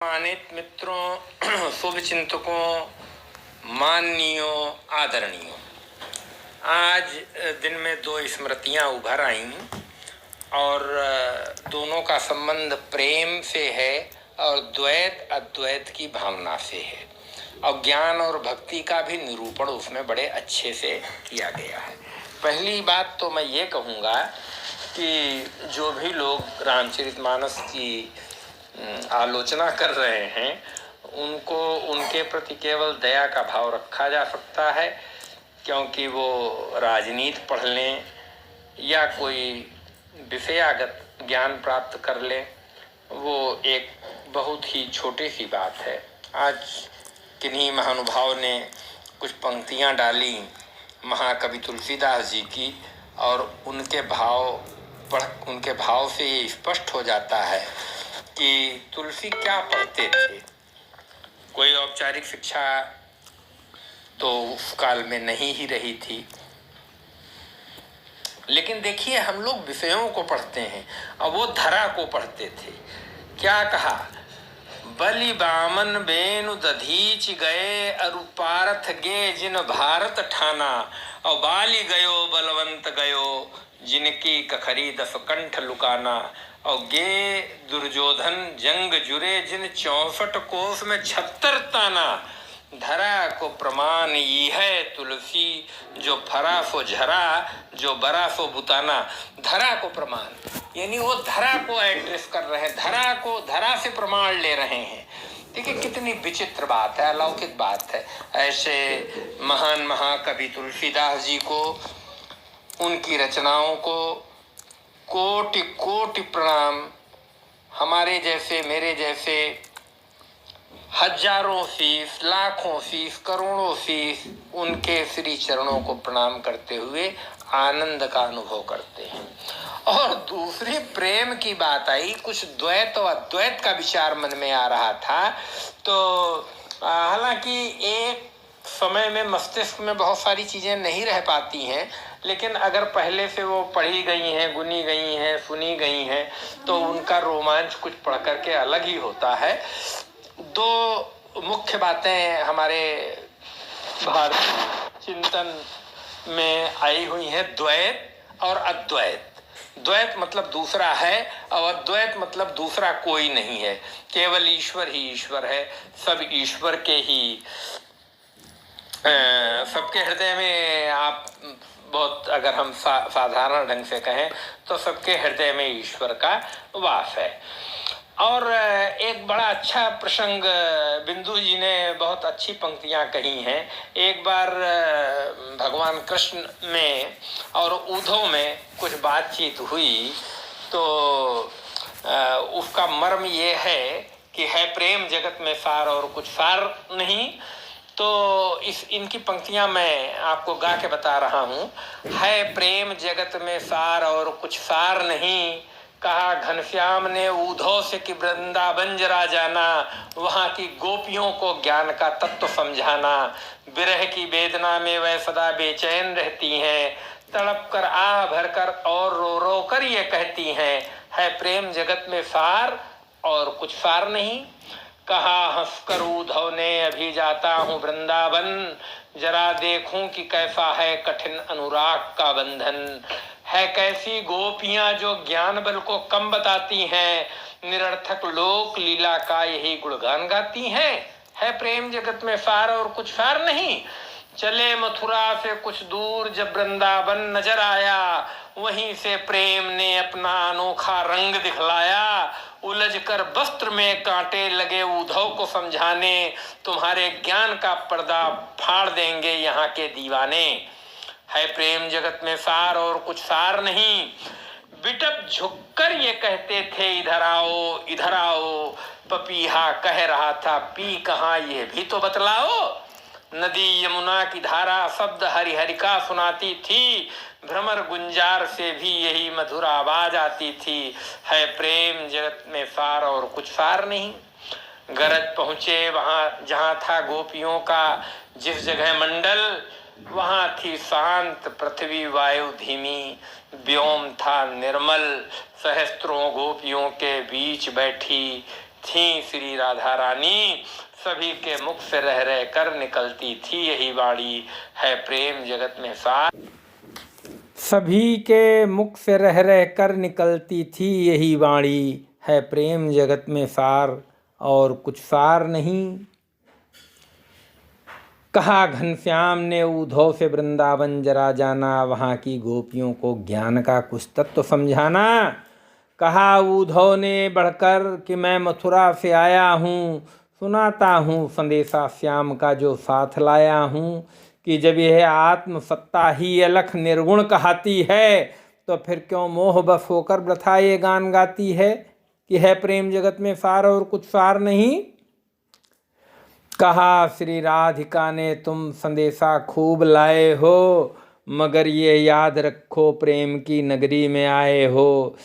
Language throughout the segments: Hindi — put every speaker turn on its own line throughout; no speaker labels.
सम्मानित मित्रों, शुभ चिंतकों, माननीयों, आदरणीयों, आज दिन में दो स्मृतियां उभर आईं और दोनों का संबंध प्रेम से है और द्वैत अद्वैत की भावना से है और ज्ञान और भक्ति का भी निरूपण उसमें बड़े अच्छे से किया गया है। पहली बात तो मैं ये कहूँगा कि जो भी लोग रामचरितमानस की आलोचना कर रहे हैं उनको उनके प्रति केवल दया का भाव रखा जा सकता है, क्योंकि वो राजनीति पढ़ लें या कोई विषयागत ज्ञान प्राप्त कर लें, वो एक बहुत ही छोटी सी बात है। आज किन्हीं महानुभाव ने कुछ पंक्तियां डाली महाकवि तुलसीदास जी की और उनके भाव से ये स्पष्ट हो जाता है कि तुलसी क्या पढ़ते थे। कोई औपचारिक शिक्षा तो उस काल में नहीं ही रही थी, लेकिन देखिए हम लोग विषयों को पढ़ते हैं और वो धरा को पढ़ते थे। क्या कहा? बलि बामन बेनु दधीच गए अरु पारथ गे जिन भारत ठाना और बाली गयो बलवंत गयो जिनकी कखरी दस कंठ लुकाना और गे दुर्योधन जंग जुरे जिन 64 कोस में 76 ताना। धरा को प्रमाण ये है तुलसी जो फरा सो झरा जो बरा सो बुताना। धरा को प्रमाण यानी वो धरा को एड्रेस कर रहे हैं, धरा से प्रमाण ले रहे हैं। देखिए कितनी विचित्र बात है, अलौकिक बात है। ऐसे महान महाकवि तुलसीदास जी को, उनकी रचनाओं को कोटि कोटि प्रणाम। हमारे जैसे, मेरे जैसे हजारों शीश, लाखों शीश, करोड़ों शीश उनके श्री चरणों को प्रणाम करते हुए आनंद का अनुभव करते हैं। और दूसरी प्रेम की बात आई, कुछ द्वैत और अद्वैत का विचार मन में आ रहा था। तो हालांकि एक समय में मस्तिष्क में बहुत सारी चीजें नहीं रह पाती हैं, लेकिन अगर पहले से वो पढ़ी गई हैं, गुनी गई हैं, सुनी गई हैं, तो उनका रोमांच कुछ पढ़ करके अलग ही होता है। दो मुख्य बातें हमारे भारतीय चिंतन में आई हुई हैं, द्वैत और अद्वैत। द्वैत मतलब दूसरा है और अद्वैत मतलब दूसरा कोई नहीं है, केवल ईश्वर ही ईश्वर है। सब ईश्वर के ही, सबके हृदय में आप बहुत, अगर हम साधारण ढंग से कहें तो सबके हृदय में ईश्वर का वास है। और एक बड़ा अच्छा प्रसंग बिंदु जी ने बहुत अच्छी पंक्तियां कही हैं। एक बार भगवान कृष्ण में और उद्धव में कुछ बातचीत हुई, तो उसका मर्म ये है कि है प्रेम जगत में सार और कुछ सार नहीं। तो इनकी पंक्तियां मैं आपको गा के बता रहा हूँ। है प्रेम जगत में सार और कुछ सार नहीं, कहा घनश्याम ने उद्धव से कि वृंदावन जरा जाना, वहाँ की गोपियों को ज्ञान का तत्व समझाना। विरह की वेदना में वह सदा बेचैन रहती हैं, तड़प कर आह भर कर और रो रो कर ये कहती हैं, है प्रेम जगत में सार और कुछ सार नहीं। कहा हंसकर उद्धव ने अभी जाता हूँ वृंदावन, जरा देखूं कि कैसा है कठिन अनुराग का बंधन। है कैसी गोपियां जो ज्ञान बल को कम बताती हैं, निरर्थक लोक लीला का यही गुणगान गाती हैं। है प्रेम जगत में सार और कुछ सार नहीं। चले मथुरा से कुछ दूर जब वृंदावन नजर आया, वहीं से प्रेम ने अपना अनोखा रंग दिखलाया। उलझ कर वस्त्र में कांटे लगे उद्धव को समझाने, तुम्हारे ज्ञान का पर्दा फाड़ देंगे यहाँ के दीवाने। है प्रेम जगत में सार और कुछ सार नहीं। बिटप झुककर ये कहते थे इधर आओ, पपीहा कह रहा था पी कहाँ ये भी तो बतलाओ। नदी यमुना की धारा शब्द हरि हरि का सुनाती थी, भ्रमर गुंजार से भी यही मधुर आवाज आती थी। है प्रेम जगत में सार और कुछ सार नहीं। गरज पहुँचे वहाँ जहाँ था गोपियों का जिस जगह मंडल, वहाँ थी शांत पृथ्वी वायु धीमी, व्योम था निर्मल। सहस्त्रों गोपियों के बीच बैठी थी श्री राधा रानी, सभी के मुख से रह रह कर निकलती थी यही वाणी, है प्रेम जगत में सार। सभी के मुख से रह रह कर निकलती थी यही वाणी, है प्रेम जगत में सार और कुछ सार नहीं। कहा घनश्याम ने उद्धव से वृंदावन जरा जाना, वहाँ की गोपियों को ज्ञान का कुछ तत्व समझाना। कहा उद्धव ने बढ़कर कि मैं मथुरा से आया हूँ, सुनाता हूँ संदेशा श्याम का जो साथ लाया हूँ, कि जब यह आत्मसत्ता ही अलख निर्गुण कहती है, तो फिर क्यों मोह बस होकर वृथा ये गान गाती है कि है प्रेम जगत में सार और कुछ सार नहीं। कहा श्री राधिका ने तुम संदेशा खूब लाए हो, मगर ये याद रखो प्रेम की नगरी में आए हो।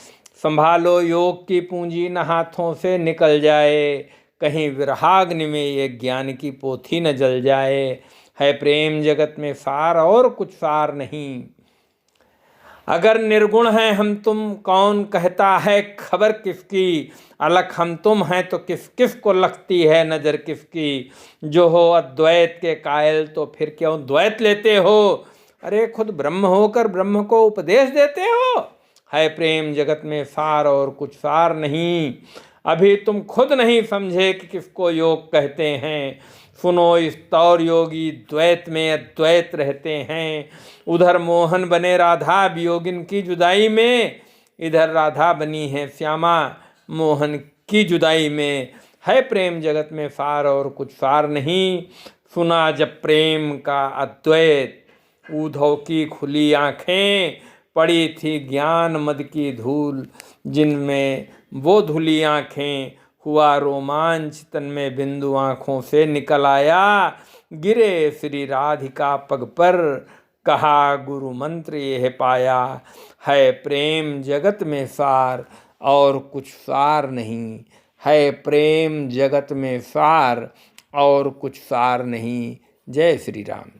संभालो योग की पूंजी न हाथों से निकल जाए, कहीं विरहाग्नि में ये ज्ञान की पोथी न जल जाए। है प्रेम जगत में सार और कुछ सार नहीं। अगर निर्गुण हैं हम तुम कौन कहता है खबर किसकी, अलख हम तुम हैं तो किस किस को लगती है नज़र किसकी। जो हो अद्वैत के कायल तो फिर क्यों द्वैत लेते हो, अरे खुद ब्रह्म होकर ब्रह्म को उपदेश देते हो। है प्रेम जगत में सार और कुछ सार नहीं। अभी तुम खुद नहीं समझे कि किसको योग कहते हैं। सुनो इस तौर योगी द्वैत में अद्वैत रहते हैं। उधर मोहन बने राधा वियोगिन की जुदाई में, इधर राधा बनी है श्यामा मोहन की जुदाई में। है प्रेम जगत में सार और कुछ सार नहीं। सुना जब प्रेम का अद्वैत, उद्धव की खुली आँखें, पड़ी थी ज्ञान मद की धूल जिनमें वो धुली आँखें। हुआ रोमांच तन में बिंदु आँखों से निकल आया, गिरे श्री राधिका पग पर, कहा गुरु मंत्र यह पाया। है प्रेम जगत में सार और कुछ सार नहीं। है प्रेम जगत में सार और कुछ सार नहीं। जय श्री राम।